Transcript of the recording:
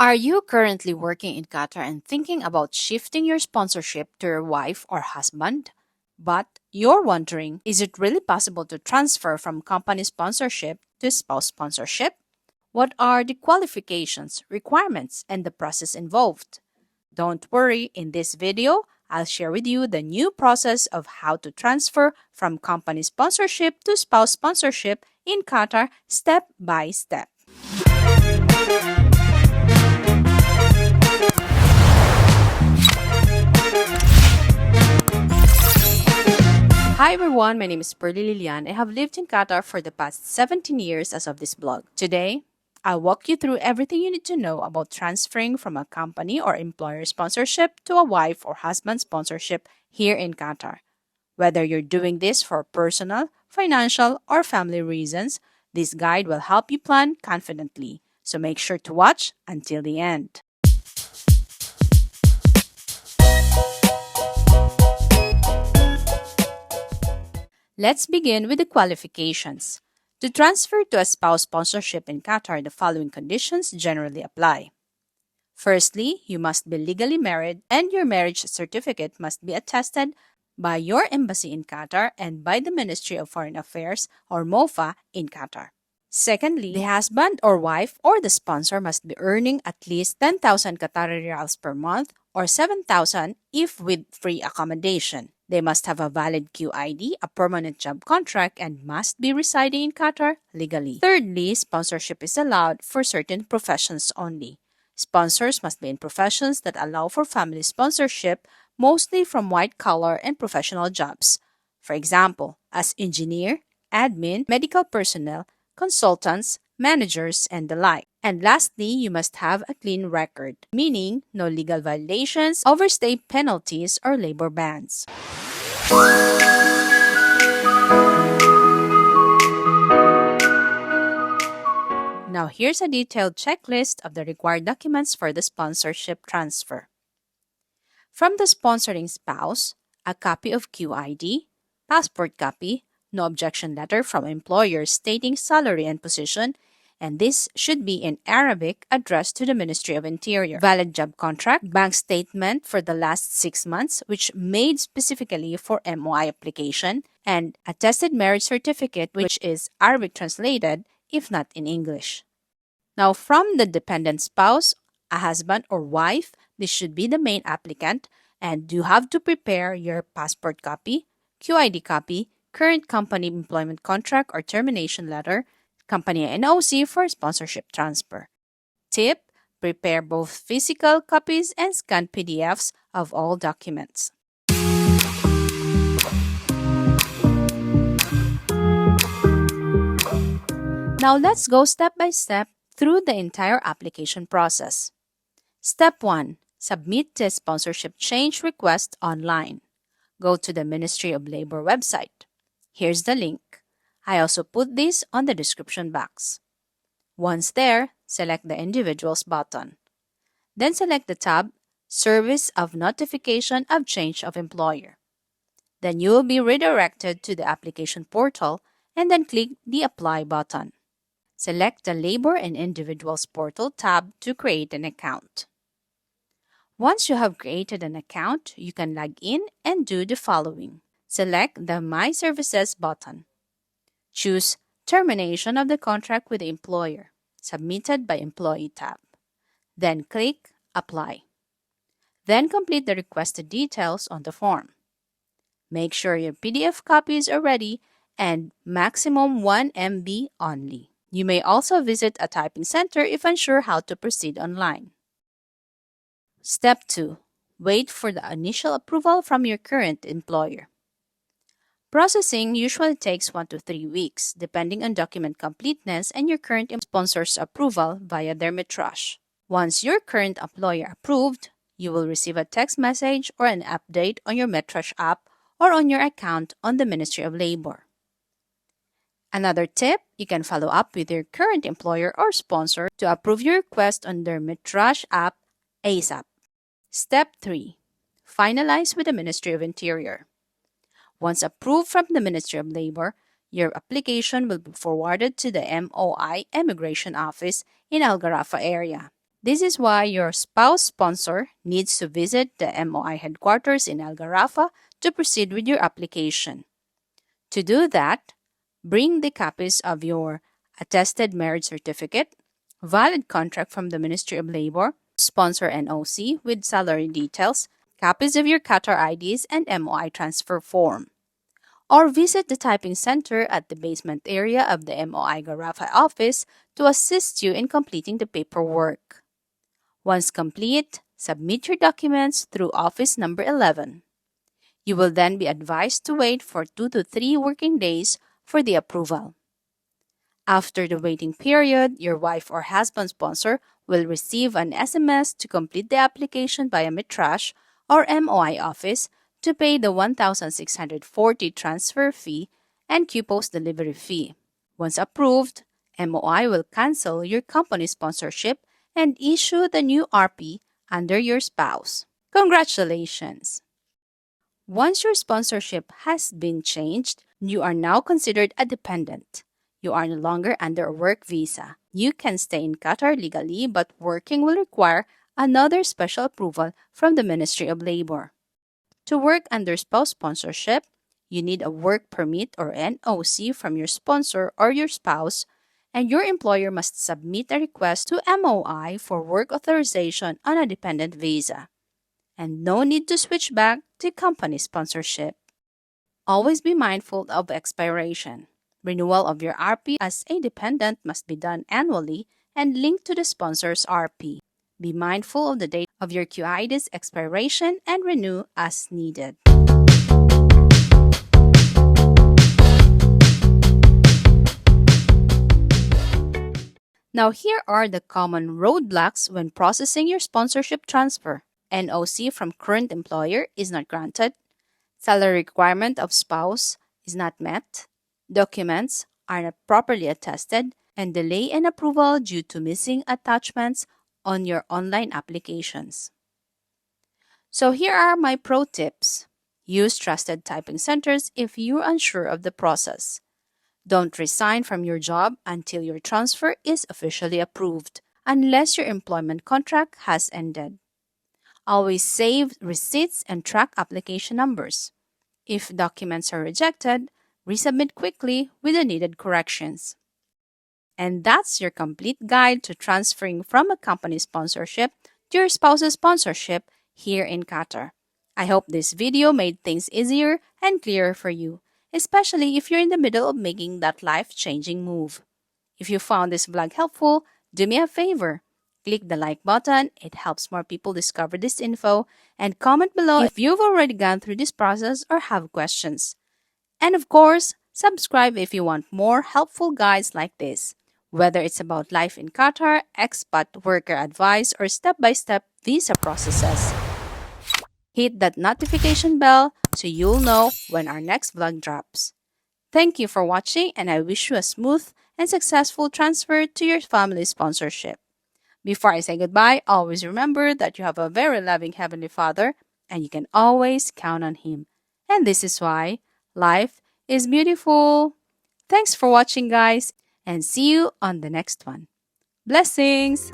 Are you currently working in Qatar and thinking about shifting your sponsorship to your wife or husband? But you're wondering, is it really possible to transfer from company sponsorship to spouse sponsorship? What are the qualifications, requirements, and the process involved? Don't worry, in this video, I'll share with you the new process of how to transfer from company sponsorship to spouse sponsorship in Qatar step by step. Hi everyone, my name is Pearly Lilian. I have lived in Qatar for the past 17 years as of this blog. Today, I'll walk you through everything you need to know about transferring from a company or employer sponsorship to a wife or husband sponsorship here in Qatar. Whether you're doing this for personal, financial, or family reasons, this guide will help you plan confidently. So make sure to watch until the end. Let's begin with the qualifications. To transfer to a spouse sponsorship in Qatar, the following conditions generally apply. Firstly, you must be legally married and your marriage certificate must be attested by your embassy in Qatar and by the Ministry of Foreign Affairs or MOFA in Qatar. Secondly, the husband or wife or the sponsor must be earning at least 10,000 Qatari riyals per month or 7,000 if with free accommodation. They must have a valid QID, a permanent job contract, and must be residing in Qatar legally. Thirdly, sponsorship is allowed for certain professions only. Sponsors must be in professions that allow for family sponsorship, mostly from white-collar and professional jobs. For example, as engineer, admin, medical personnel, consultants, managers, and the like. And lastly, you must have a clean record, meaning no legal violations, overstay penalties, or labor bans. Now here's a detailed checklist of the required documents for the sponsorship transfer. From the sponsoring spouse, a copy of QID, passport copy, no objection letter from employer stating salary and position, and this should be in Arabic addressed to the Ministry of Interior. Valid job contract, bank statement for the last 6 months which made specifically for MOI application, and attested marriage certificate which is Arabic translated if not in English. Now from the dependent spouse, a husband or wife, this should be the main applicant, and you have to prepare your passport copy, QID copy, current company employment contract or termination letter, company NOC for sponsorship transfer. Tip: prepare both physical copies and scanned PDFs of all documents. Now let's go step by step through the entire application process. Step 1. Submit the sponsorship change request online. Go to the Ministry of Labor website. Here's the link. I also put this on the description box. Once there, select the Individuals button. Then select the tab Service of Notification of Change of Employer. Then you will be redirected to the application portal and then click the Apply button. Select the Labor and Individuals Portal tab to create an account. Once you have created an account, you can log in and do the following. Select the My Services button. Choose Termination of the Contract with the Employer, Submitted by Employee tab. Then click Apply. Then complete the requested details on the form. Make sure your PDF copies are ready and maximum 1 MB only. You may also visit a typing center if unsure how to proceed online. Step 2. Wait for the initial approval from your current employer. Processing usually takes 1 to 3 weeks, depending on document completeness and your current sponsor's approval via their Mitrash. Once your current employer approved, you will receive a text message or an update on your Mitrash app or on your account on the Ministry of Labor. Another tip, you can follow up with your current employer or sponsor to approve your request on their Mitrash app ASAP. Step 3. Finalize with the Ministry of Interior. Once approved from the Ministry of Labor, your application will be forwarded to the MOI Immigration Office in Al Gharafa area. This is why your spouse sponsor needs to visit the MOI headquarters in El Garrafa to proceed with your application. To do that, bring the copies of your attested marriage certificate, valid contract from the Ministry of Labor, sponsor NOC with salary details, copies of your Qatar IDs, and MOI transfer form. Or visit the typing center at the basement area of the MOI Garrafa office to assist you in completing the paperwork. Once complete, submit your documents through office number 11. You will then be advised to wait for 2 to 3 working days for the approval. After the waiting period, your wife or husband sponsor will receive an SMS to complete the application via Mitrash or MOI office to pay the 1,640 transfer fee and QPost delivery fee. Once approved, MOI will cancel your company sponsorship and issue the new RP under your spouse. Congratulations! Once your sponsorship has been changed, you are now considered a dependent. You are no longer under a work visa. You can stay in Qatar legally, but working will require another special approval from the Ministry of Labor. To work under spouse sponsorship, you need a work permit or NOC from your sponsor or your spouse, and your employer must submit a request to MOI for work authorization on a dependent visa. And no need to switch back to company sponsorship. Always be mindful of expiration. Renewal of your RP as a dependent must be done annually and linked to the sponsor's RP. Be mindful of the date of your QID's expiration and renew as needed. Now here are the common roadblocks when processing your sponsorship transfer. NOC from current employer is not granted. Salary requirement of spouse is not met. Documents are not properly attested, and delay in approval due to missing attachments on your online applications. So here are my pro tips. Use trusted typing centers if you're unsure of the process. Don't resign from your job until your transfer is officially approved, unless your employment contract has ended. Always save receipts and track application numbers. If documents are rejected, resubmit quickly with the needed corrections. And that's your complete guide to transferring from a company sponsorship to your spouse's sponsorship here in Qatar. I hope this video made things easier and clearer for you, especially if you're in the middle of making that life-changing move. If you found this vlog helpful, do me a favor. Click the like button, it helps more people discover this info, and comment below if you've already gone through this process or have questions. And of course, subscribe if you want more helpful guides like this, whether it's about life in Qatar, expat worker advice, or step-by-step visa processes. Hit that notification bell so you'll know when our next vlog drops. Thank you for watching, and I wish you a smooth and successful transfer to your family sponsorship. Before I say goodbye, always remember that you have a very loving Heavenly Father and you can always count on Him. And this is why life is beautiful. Thanks for watching, guys, and see you on the next one. Blessings!